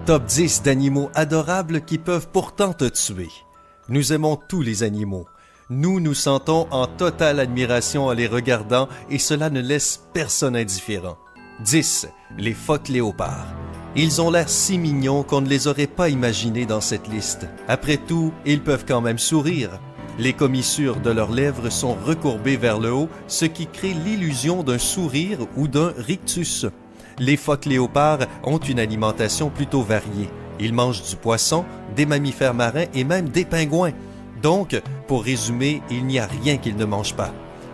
Top 10 d'animaux adorables qui peuvent pourtant te tuer. Nous aimons tous les animaux. Nous nous sentons en totale admiration en les regardant et cela ne laisse personne indifférent. 10. Les phoques léopards. Ils ont l'air si mignons qu'on ne les aurait pas imaginés dans cette liste. Après tout, ils peuvent quand même sourire. Les commissures de leurs lèvres sont recourbées vers le haut, ce qui crée l'illusion d'un sourire ou d'un rictus. Les phoques léopards ont une alimentation plutôt variée. Ils mangent du poisson, des mammifères marins et même des pingouins. Donc, pour résumer, il n'y a rien qu'ils ne mangent pas.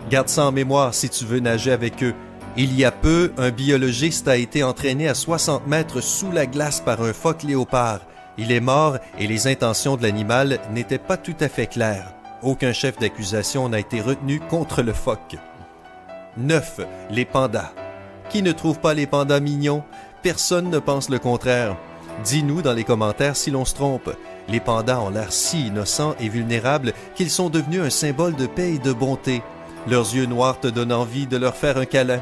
Garde ça en mémoire si tu veux nager avec eux. Il y a peu, un biologiste a été entraîné à 60 mètres sous la glace par un phoque léopard. Il est mort et les intentions de l'animal n'étaient pas tout à fait claires. Aucun chef d'accusation n'a été retenu contre le phoque. 9. Les pandas. Qui ne trouve pas les pandas mignons? Personne ne pense le contraire. Dis-nous dans les commentaires si l'on se trompe. Les pandas ont l'air si innocents et vulnérables qu'ils sont devenus un symbole de paix et de bonté. Leurs yeux noirs te donnent envie de leur faire un câlin.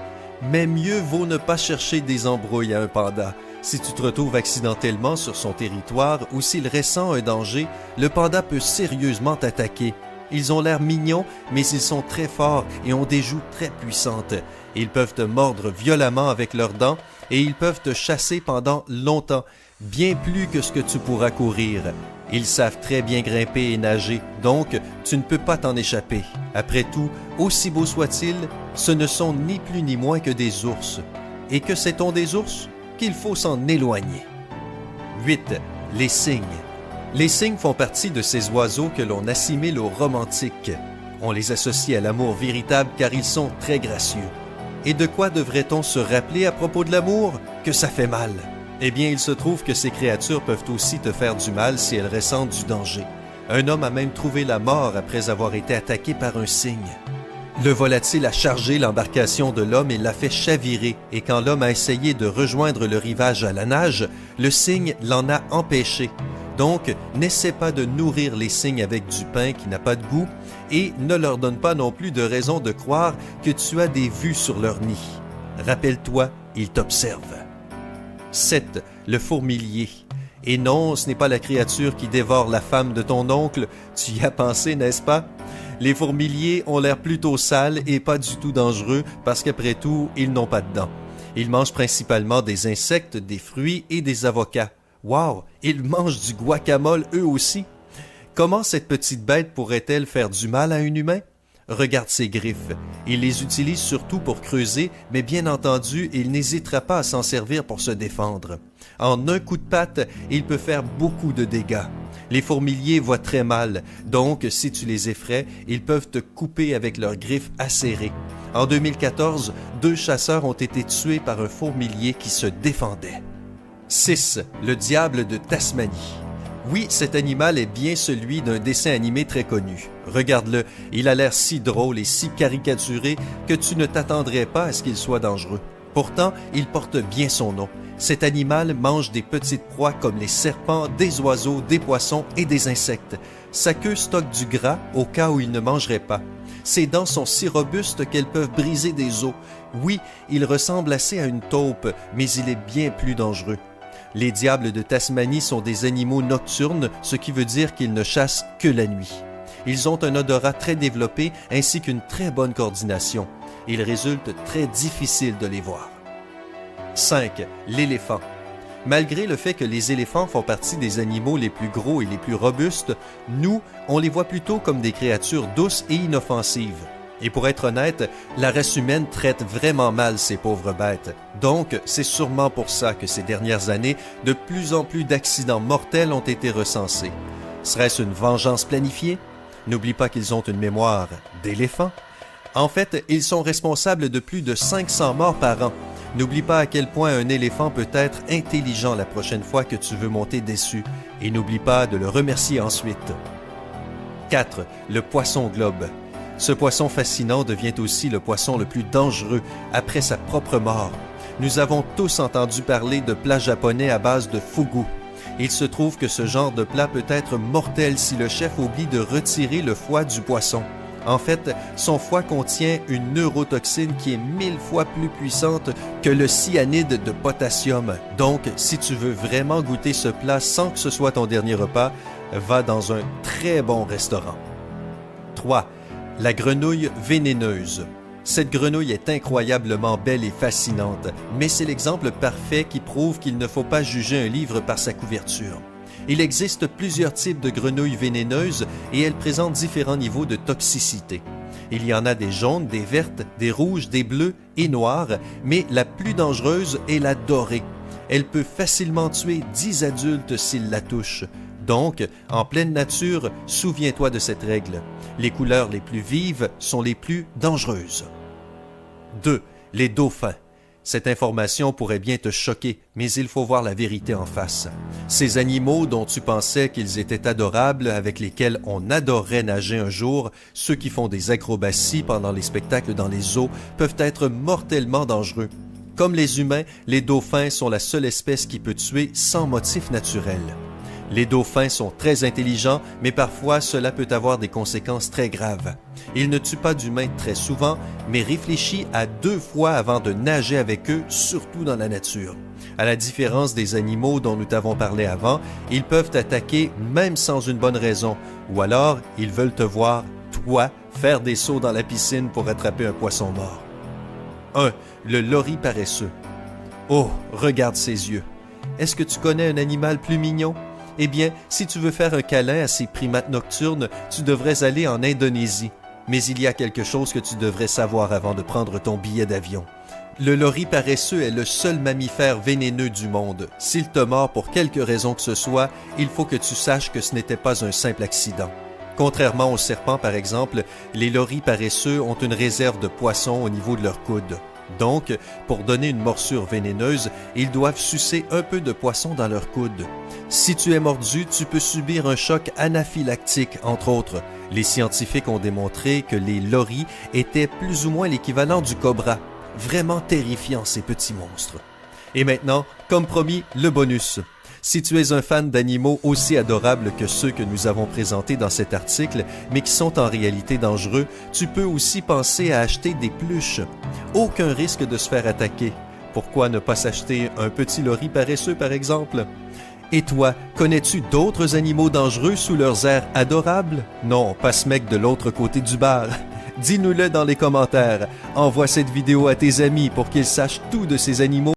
Mais mieux vaut ne pas chercher des embrouilles à un panda. Si tu te retrouves accidentellement sur son territoire ou s'il ressent un danger, le panda peut sérieusement t'attaquer. Ils ont l'air mignons, mais ils sont très forts et ont des joues très puissantes. Ils peuvent te mordre violemment avec leurs dents et ils peuvent te chasser pendant longtemps, bien plus que ce que tu pourras courir. Ils savent très bien grimper et nager, donc tu ne peux pas t'en échapper. Après tout, aussi beau soit-il, ce ne sont ni plus ni moins que des ours. Et que sait-on des ours? Qu'il faut s'en éloigner. 8. Les cygnes. Les cygnes font partie de ces oiseaux que l'on assimile aux romantiques. On les associe à l'amour véritable car ils sont très gracieux. Et de quoi devrait-on se rappeler à propos de l'amour? Que ça fait mal. Eh bien, il se trouve que ces créatures peuvent aussi te faire du mal si elles ressentent du danger. Un homme a même trouvé la mort après avoir été attaqué par un cygne. Le volatile a chargé l'embarcation de l'homme et l'a fait chavirer, et quand l'homme a essayé de rejoindre le rivage à la nage, le cygne l'en a empêché. Donc, n'essaie pas de nourrir les cygnes avec du pain qui n'a pas de goût, et ne leur donne pas non plus de raison de croire que tu as des vues sur leur nid. Rappelle-toi, ils t'observent. 7. Le fourmilier. Et non, ce n'est pas la créature qui dévore la femme de ton oncle, tu y as pensé, n'est-ce pas? Les fourmiliers ont l'air plutôt sales et pas du tout dangereux parce qu'après tout, ils n'ont pas de dents. Ils mangent principalement des insectes, des fruits et des avocats. Wow! Ils mangent du guacamole eux aussi! Comment cette petite bête pourrait-elle faire du mal à un humain? Regarde ses griffes. Il les utilise surtout pour creuser, mais bien entendu, il n'hésitera pas à s'en servir pour se défendre. En un coup de patte, il peut faire beaucoup de dégâts. Les fourmiliers voient très mal, donc si tu les effraies, ils peuvent te couper avec leurs griffes acérées. En 2014, 2 chasseurs ont été tués par un fourmilier qui se défendait. 6. Le diable de Tasmanie. Oui, cet animal est bien celui d'un dessin animé très connu. Regarde-le, il a l'air si drôle et si caricaturé que tu ne t'attendrais pas à ce qu'il soit dangereux. Pourtant, il porte bien son nom. Cet animal mange des petites proies comme les serpents, des oiseaux, des poissons et des insectes. Sa queue stocke du gras au cas où il ne mangerait pas. Ses dents sont si robustes qu'elles peuvent briser des os. Oui, il ressemble assez à une taupe, mais il est bien plus dangereux. Les diables de Tasmanie sont des animaux nocturnes, ce qui veut dire qu'ils ne chassent que la nuit. Ils ont un odorat très développé ainsi qu'une très bonne coordination. Il résulte très difficile de les voir. 5. L'éléphant. Malgré le fait que les éléphants font partie des animaux les plus gros et les plus robustes, nous, on les voit plutôt comme des créatures douces et inoffensives. Et pour être honnête, la race humaine traite vraiment mal ces pauvres bêtes. Donc, c'est sûrement pour ça que ces dernières années, de plus en plus d'accidents mortels ont été recensés. Serait-ce une vengeance planifiée? N'oublie pas qu'ils ont une mémoire d'éléphant. En fait, ils sont responsables de plus de 500 morts par an. N'oublie pas à quel point un éléphant peut être intelligent la prochaine fois que tu veux monter dessus. Et n'oublie pas de le remercier ensuite. 4. Le poisson globe. Ce poisson fascinant devient aussi le poisson le plus dangereux après sa propre mort. Nous avons tous entendu parler de plats japonais à base de fugu. Il se trouve que ce genre de plat peut être mortel si le chef oublie de retirer le foie du poisson. En fait, son foie contient une neurotoxine qui est 1000 fois plus puissante que le cyanide de potassium. Donc, si tu veux vraiment goûter ce plat sans que ce soit ton dernier repas, va dans un très bon restaurant. 3. La grenouille vénéneuse. Cette grenouille est incroyablement belle et fascinante, mais c'est l'exemple parfait qui prouve qu'il ne faut pas juger un livre par sa couverture. Il existe plusieurs types de grenouilles vénéneuses et elles présentent différents niveaux de toxicité. Il y en a des jaunes, des vertes, des rouges, des bleus et noires, mais la plus dangereuse est la dorée. Elle peut facilement tuer 10 adultes s'ils la touchent. Donc, en pleine nature, souviens-toi de cette règle. Les couleurs les plus vives sont les plus dangereuses. 2. Les dauphins. Cette information pourrait bien te choquer, mais il faut voir la vérité en face. Ces animaux dont tu pensais qu'ils étaient adorables, avec lesquels on adorerait nager un jour, ceux qui font des acrobaties pendant les spectacles dans les eaux, peuvent être mortellement dangereux. Comme les humains, les dauphins sont la seule espèce qui peut tuer sans motif naturel. Les dauphins sont très intelligents, mais parfois cela peut avoir des conséquences très graves. Ils ne tuent pas d'humains très souvent, mais réfléchis à 2 fois avant de nager avec eux, surtout dans la nature. À la différence des animaux dont nous t'avons parlé avant, ils peuvent t'attaquer même sans une bonne raison, ou alors ils veulent te voir, toi, faire des sauts dans la piscine pour attraper un poisson mort. 1. Le lori paresseux. Oh, regarde ses yeux. Est-ce que tu connais un animal plus mignon? Eh bien, si tu veux faire un câlin à ces primates nocturnes, tu devrais aller en Indonésie. Mais il y a quelque chose que tu devrais savoir avant de prendre ton billet d'avion. Le lori paresseux est le seul mammifère vénéneux du monde. S'il te mord pour quelque raison que ce soit, il faut que tu saches que ce n'était pas un simple accident. Contrairement aux serpents, par exemple, les loris paresseux ont une réserve de poissons au niveau de leur coude. Donc, pour donner une morsure vénéneuse, ils doivent sucer un peu de poisson dans leur coude. Si tu es mordu, tu peux subir un choc anaphylactique, entre autres. Les scientifiques ont démontré que les loris étaient plus ou moins l'équivalent du cobra. Vraiment terrifiants, ces petits monstres. Et maintenant, comme promis, le bonus. Si tu es un fan d'animaux aussi adorables que ceux que nous avons présentés dans cet article, mais qui sont en réalité dangereux, tu peux aussi penser à acheter des pluches. Aucun risque de se faire attaquer. Pourquoi ne pas s'acheter un petit lori paresseux, par exemple? Et toi, connais-tu d'autres animaux dangereux sous leurs airs adorables? Non, pas ce mec de l'autre côté du bar. Dis-nous-le dans les commentaires. Envoie cette vidéo à tes amis pour qu'ils sachent tout de ces animaux.